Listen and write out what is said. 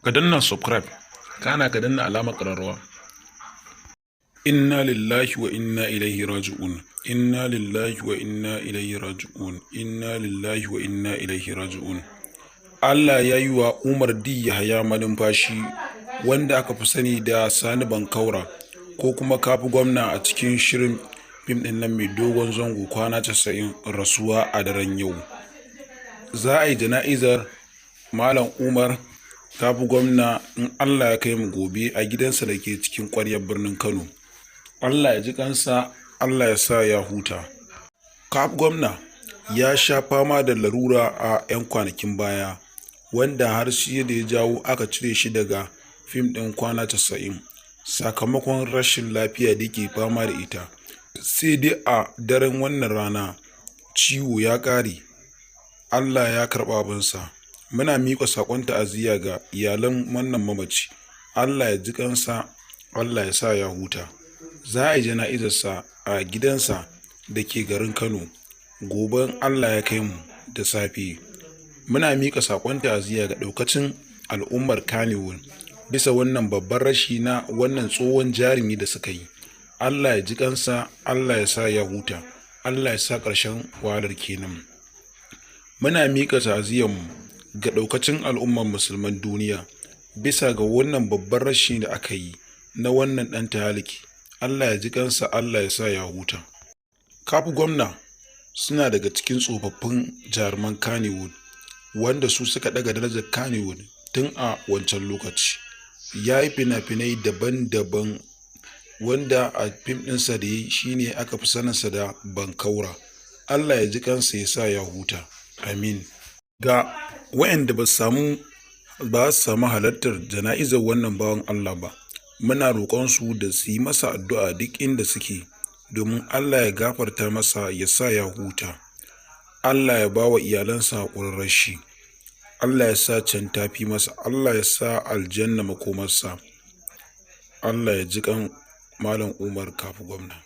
ka danna subscribe kana ka danna alamar ƙararrawa. Inna lillahi wa inna ilaihi raji'un. Inna lillahi wa inna ilaihi raji'un. Inna lillahi wa inna ilaihi raji'un. Allah ya yi wa Umar D. Yahaya malumfashi, wanda aka fi sani da Sani Bankaura ko kuma Kafi Gwamna a cikin shirin fim ɗin nan mai dogon zango kwana 90 rasuwa a daren yau. Za a yi jana'izar Malam Umar Kafi Gwamna in Allah ya kai mu gobe a gidansa da ke cikin ƙwaryar birnin Kano. Allah ya ji kansa, Allah ya sa ya huta. Kafi Gwamna ya sha fama da larura a 'yan kwanakin baya, wanda har shi da ya jawo aka cire shi daga fim ɗin kwana 90 sakamakon rashin lafiya da ke fama da ita. Sai dai a daren wannan rana ciwo ya ƙare, Allah ya karɓa abinsa. Muna miƙa saƙon ta'aziyya ga iyalan wannan mamaci. Allah ya ji kansa, Allah ya sa ya huta. Za a yi jana'izarsa a gidansa da ke garin Kano gobe Allah ya kai mu da safe. Muna miƙa saƙon ta'aziyya ga ɗaukacin al'ummar Kannywood bisa wannan babban rashi na wannan tsohon jarumi da suka yi. Allah ya ji kansa, Allah ya sa ya huta, Allah ya sa ƙarshen wahalar kenan. Muna miƙa ta'aziyyarmu ga ɗaukacin al'ummar musulman duniya bisa ga wannan babban rashi da aka yi na wannan ɗan tahaliki. Allah ya ji kansa, Allah ya sa ya huta. Kafi Gwamna suna daga cikin tsofaffin jaruman Kannywood wanda su suka daga darajar Kannywood tun a wancan lokaci. Ya yi fina-finai daban-daban, wanda a fim ɗinsa da yi shine aka fi saninsa da Bankaura. Allah ya ji kansa, ya sa ya huta. Amin. Ga waɗanda ba su samu halartar jana'izar wannan bawan Allah ba, muna roƙon su da su yi masa addu'a duk inda suke, domin Allah ya gafarta masa, ya sa ya huta. Allah ya ba wa iyalansa haƙurin rashi. Allah ya sa can tafi masa. Allah ya sa aljanna makomarsa. Allah ya ji kan Malam Umar Kafi Gwamna.